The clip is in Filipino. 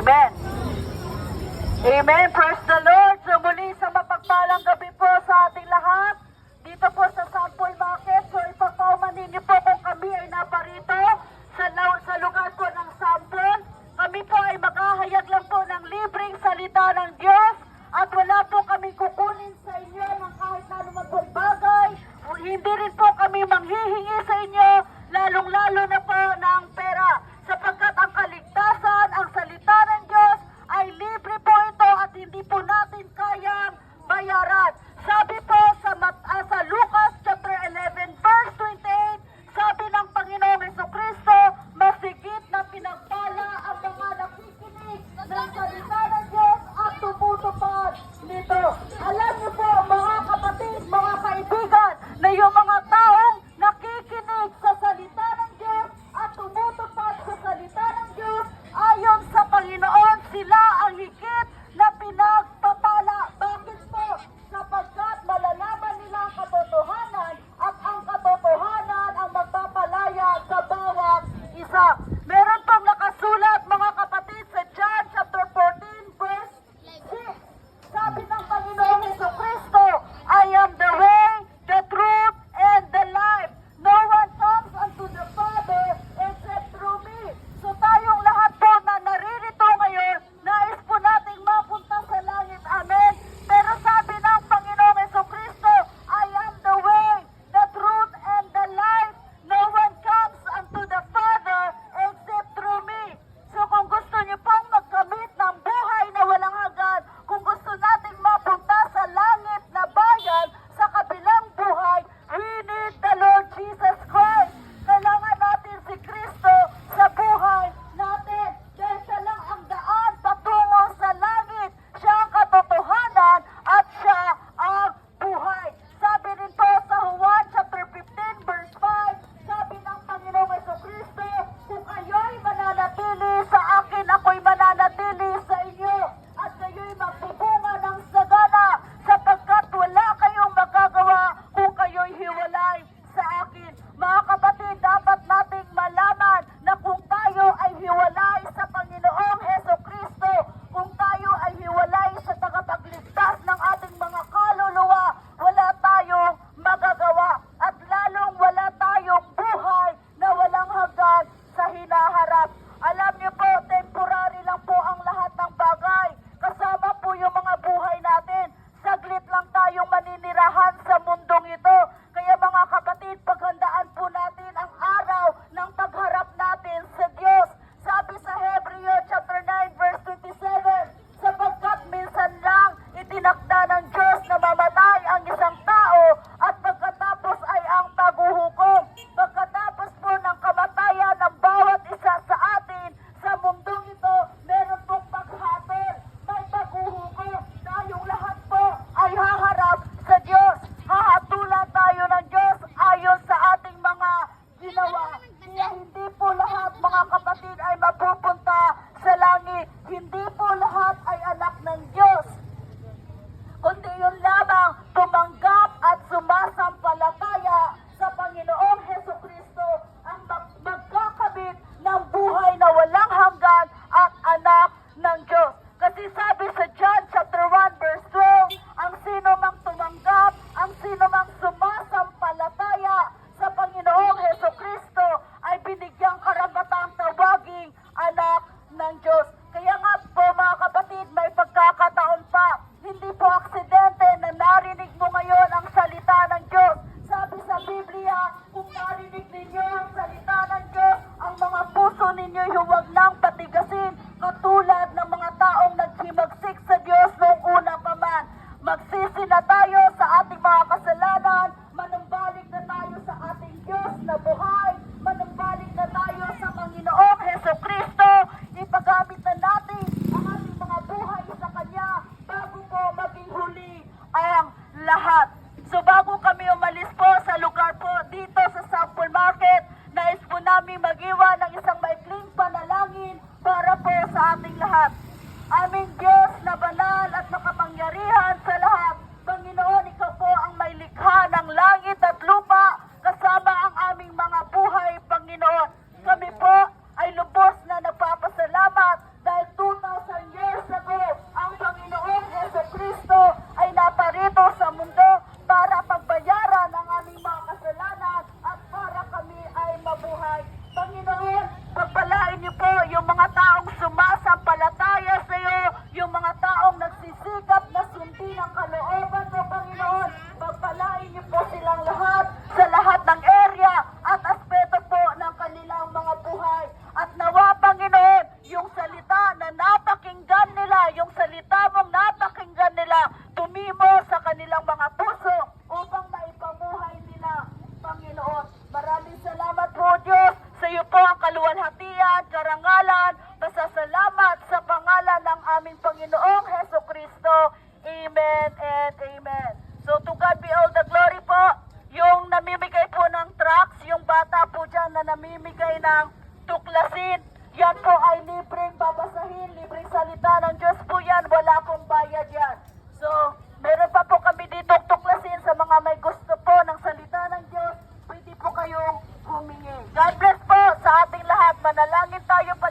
Amen. Amen. Praise the Lord. So muli sa mapagpalang gabi po sa ating lahat. Dito po sa Sample Market. So ipagpaumanin niyo po kung kami ay naparito sa lugar po ng Sample. Kami po ay maghahayag lang po ng libreng salita ng Diyos. At wala po kami kukunin sa inyo ng kahit na naman pong bagay. Hindi rin po kami manghihingi sa inyo, lalong-lalo na po ng pera. Sapagkat ang kaligtasan, ang salita ng Diyos ay libre po ito at hindi po natin kayang bayaran. Sabi po sa Lucas chapter 11 verse 28, sabi ng Panginoong Jesucristo, masigit na pinagpala ang mga nakikinig ng salita ng Diyos at tumutupad nito. Alam niyo po mga kapatid, mga kaibigan, na yung mga taong nakikinig sa salita ng Diyos at tumutupad sa salita ng Diyos, ayon sa Panginoon, sila ang higit na pinagpapala. Bakit po? Sapagkat malalaman nila ang katotohanan at ang katotohanan ang magpapalaya sa bawat isa. Meron pong nakasulat mga kapatid sa John chapter 14 verse 6. Sabi ng Panginoong Jesucristo, I am the way, the truth, and the life. No one comes unto the Father except through me. So tayong lahat po na naririto ngayon, nais po nating mapunta sa langit. Amen. Pero sabi ng Panginoong Jesucristo, I am the way, the truth, and the life. No one comes unto the Father except through me. So kung gusto niyo pong magkamit ng buhay na walang hanggan, kung gusto nating mapunta sa langit na bayan, sa kabilang buhay, we need the Lord Jesus Christ. Kailangan natin si Kristo sa buhay natin. Dahil siya lang ang daan patungo sa langit. Siya ang katotohanan at siya ang buhay. Sabi rin po sa Juan chapter 15 verse 5, sabi ng Panginoong Jesucristo, kung kayo'y mananatili sa akin, ako'y mananatili sa inyo. At kayo'y magbubunga ng sagana, sapagkat wala kayong magagawa kung kayo'y hiwalay sa akin. Mga kapatid, dapat nating malaman na kung tayo ay hiwalay sa Panginoong Jesucristo, kung tayo ay hiwalay sa tagapagligtas ng ating mga kaluluwa, wala tayong magagawa. At lalong wala tayong buhay na walang hanggan sa hinaharap. Alam niyo po, temporary lang po ang lahat ng bagay. Kasama po yung mga buhay natin. Saglit lang tayong maninirahan sa mundong ito. Kaya mga kapatid, paghandaan po natin ang araw ng pagharap natin sa Diyos. Sabi sa Hebreo chapter 9 verse 27, sapagkat minsan lang itinakda ng Diyos na mamatay ang isang tao at pagkatapos ay ang paghuhukom. Pagkatapos po ng kamatayan ng bawat isa sa atin sa mundong ito, meron pong paghatol, may paghuhukom. Tayong lahat po ay haharap sa Diyos. Hahatulan tayo ng Diyos ayon sa ating mga ginawa. Kaya hindi po lahat mga kapatid ay mapupunta sa langit. Hindi po lahat ay anak ng Diyos. Kundi yun lamang tumanggap at sumasampalataya sa Panginoong Jesucristo ang magkakabit ng buhay na walang hanggan at anak ng Diyos. Kasi sabi sa John chapter 1 verse 12, ang sino mang tumanggap, ang sino mang sumasampalataya sa Panginoong Jesucristo ay binigyang karapatang tawaging anak ng Diyos. Kaya nga po mga kapatid, may pagkakataon pa. Hindi po aksidente na narinig mo ngayon ang salita ng Diyos. Sabi sa Biblia, kung narinig ninyo ang salita ng Diyos, ang mga puso ninyo huwag nang patigasin, katulad ng mga taong naghimagsik sa Diyos noong una pa man. Magsisi na tayo sa ating mga kasalanan, manumbalik na tayo sa ating Diyos na buhay, manumbalik na tayo sa Panginoong Jesucristo, ipagamit na natin ang ating mga buhay sa Kanya bago po maging huli ang lahat. So bago kami umalis po sa lugar po dito sa Sample Market, nais po namin mag-iwan ng isang maikling panalangin para po sa ating lahat. Aming Diyos na banal at makapangyarihan sa lahat, Panginoon, Ikaw po ang may likha ng langit at lupa, kasama ang aming mga buhay, Panginoon. Kami po ay lubos na nagpapasalamat dahil 2000 karangalan, pasasalamat sa pangalan ng aming Panginoong Heso Kristo. Amen and amen. So to God be all the glory po. Yung namimigay po ng tracts, yung bata po dyan na namimigay ng tuklasin, yan po ay libreng babasahin, libreng salita ng Diyos po yan, wala pong bayad yan. So, meron pa po kami dito tuklasin sa mga may gusto po ng salita ng Diyos, pwede po kayong humingi. God bless po sa ating lahat, manalangin tayo pa.